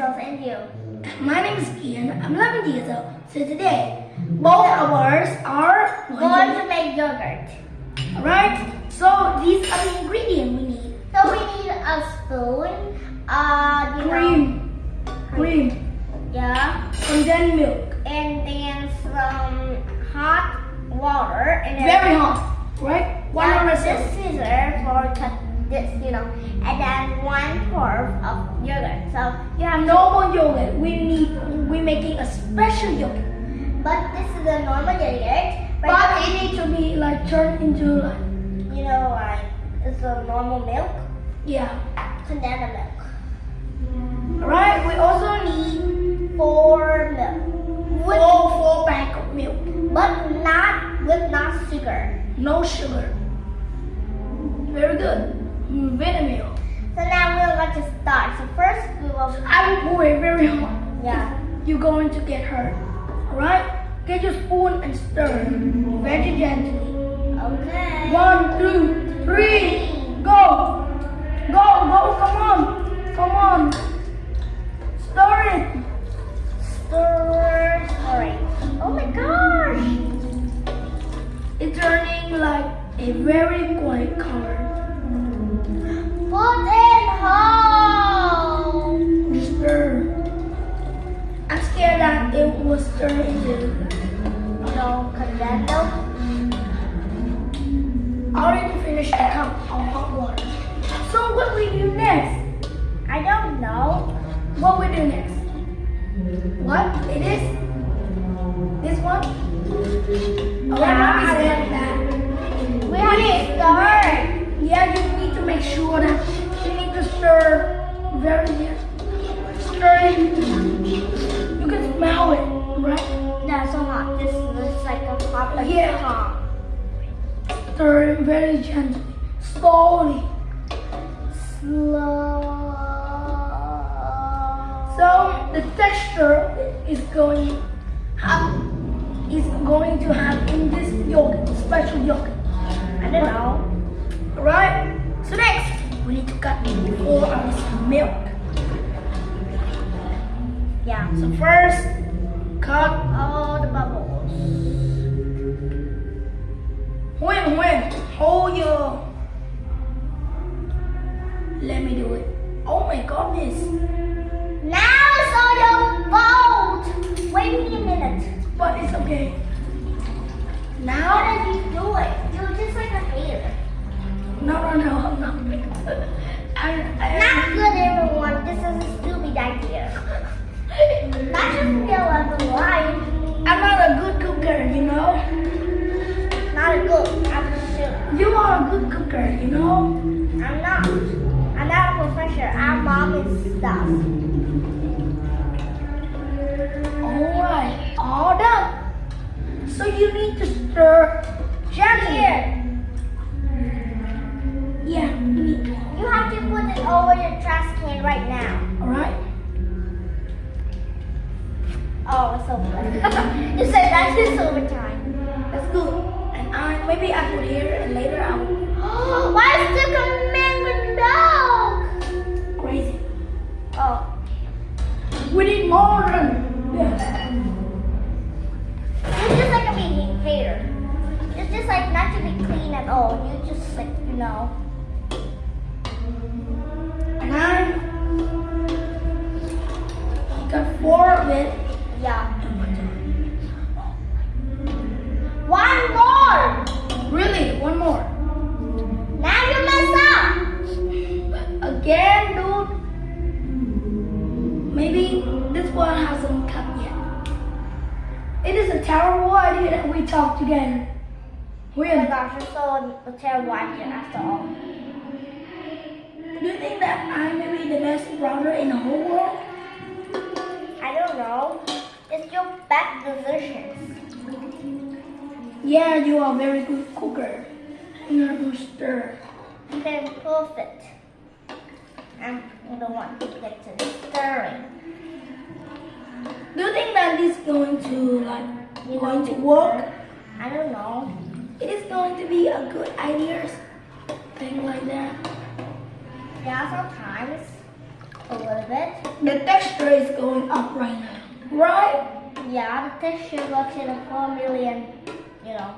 yourself and you. My name is Ian. I'm 11 years old. So today, both of us are Going to make yogurt. Alright? So these are the ingredients we need. So we need a spoon, Cream. yeah, And then milk. and then some hot water, and then Very hot. Right? this scissor for cut this, and then 1/4 of yogurt. So you have Normal yogurt. We're making a special yogurt. but this is a normal yogurt. But it needs to be like turned into like It's a normal milk, yeah. condensed milk. Alright, we also need 4 milk, four pack of milk. but not sugar. No sugar. Very good. Milk. So now we're going to start. So first we will, I will pour it very hot. yeah. You're going to get hurt. Alright? Get your spoon and stir very gently. Okay. 1, 2, 3, go! Go, come on! Stir it! Stir. Sorry. Oh my gosh. It's turning like a very white color. Put in hole. Stir. I'm scared that it will stir into. Condensed milk. I already finished the cup of hot water. So what we do next? I don't know. What we do next? What? It is? This one? Oh, Yeah, mommy said that. We have to stir. Yeah, you need to make sure that you need to stir very stir it. You can smell it, right? That's so hot. This looks like a hot Yeah. hot. Stir it very gently, slowly. Slow. So the texture is going to have in this yogurt, special yogurt. I don't know. Right? So next, we need to cut 4 ounces of milk. Yeah. So first, cut All the bubbles. when hold your. Let me do it. Oh my goodness. Now it's all your fault. Wait me a minute. But it's okay. How Now, did you do it? You're just like a hater. no, I'm not. Not good, everyone. This is a stupid idea. Not just feel like a lie. I'm not a good cooker, you know. Not a good. I'm sure. You are a good cooker, you know. I'm not. I'm not a professor. I'm mom and stuff. Alright, all done. So you need to stir gently. Here. Yeah, you need to. You have to put it over your trash can right now. Alright? Oh, it's over. You said that's just overtime. That's good. And maybe I put here and later I will. Why is still coming with milk? Crazy. Oh. We need more than. Yeah. You're just like a big hater. It's just like not to be clean at all. You just like, And I got 4 of it. Yeah. One more. Really? One more. Now you mess up. Again, dude. Maybe this one hasn't cut yet. It is a terrible idea that we talk together. Oh my Really? gosh, you're so a terrible idea after all. Do you think that I may be the best brother in the whole world? I don't know. It's your best decisions. Yeah, you are a very good cooker. You're a good stir. Then perfect. I'm the one who gets it stirring. Do you think that this is going to work? I don't know. It is going to be a good idea, thing like that. Yeah, sometimes. a little bit. The texture is going up right now, right? Yeah, the texture goes in a 4 million, you know.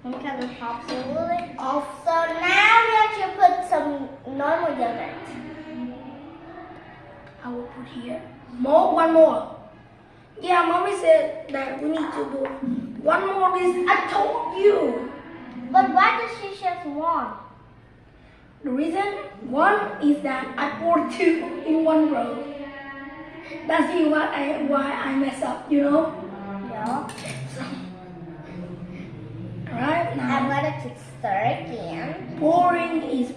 Some kind of pops a little bit off. So now we have to put some normal yogurt. I will put here. One more. Yeah, mommy said that we need to do one more. This I told you. But why does she just one? The reason one is that I poured two in one row. That's why I mess up, you know. Yeah. Alright I'm now. gonna to stir again. Pouring is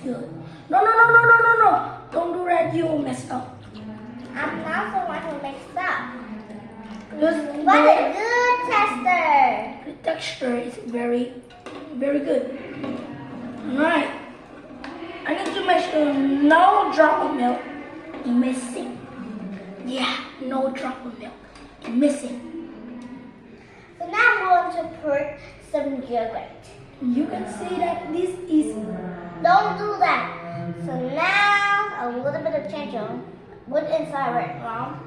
good. No. Don't do that. You will mess up. I'm not the one who makes up. Just What a good tester! the texture is very, very good. Alright. I need to make sure no drop of milk missing. Yeah, no drop of milk missing. So now I'm going to put some yogurt. You can see that this is Don't do that. So now a little bit of change put inside right now.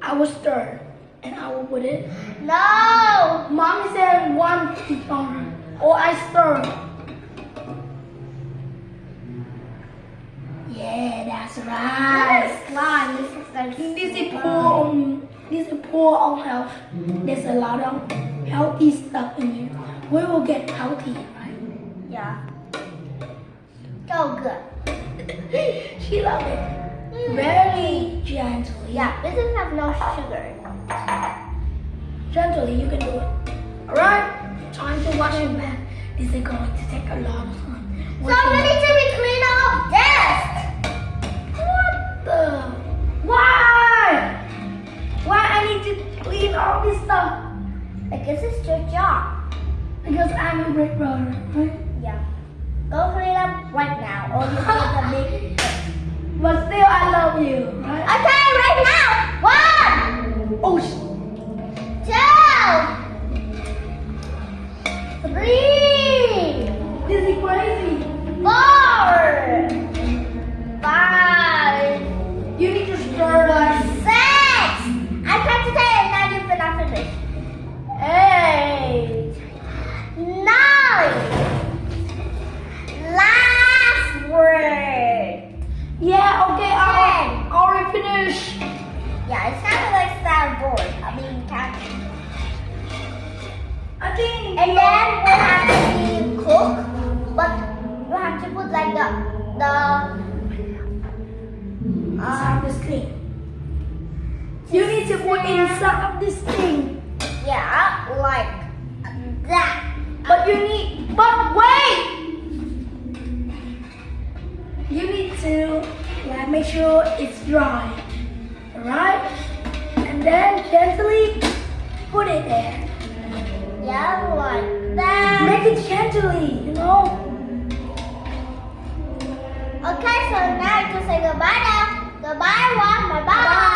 I will stir and I will put it. No! Mommy said one teaspoon or I stir. Yeah, that's right. Slime. This is like This is poor on health. There's a lot of healthy stuff in here. We will get healthy, right? Yeah. So good. She loves it. Very gently. Yeah, this doesn't have no sugar. Gently, you can do it. Alright? Time to wash it back. This is going to take a long time. So we need to be clean up dust. What the? Why? Why I need to clean all this stuff? Because it's your job. Because I'm a great brother, right? Yeah. Go clean up right now or you get a big But still, I love you, right? Okay, right now. 1, Oh, 2, 3, this is crazy. 4, 5, You need to stir like 6. I tried to say it, now you're not finished. 8, 9. Last word. Yeah, okay, I already finished. Yeah, it sounded like soundboard. I mean, counting. I think. And then we have to be cook, but we have to put like this thing. You need to put inside of this thing. yeah, like that. But wait! You need to make sure it's dry. Alright? And then gently put it there. Yeah, like that. Make it gently, you know? Okay, so now I can say goodbye now. Goodbye, everyone. Bye bye.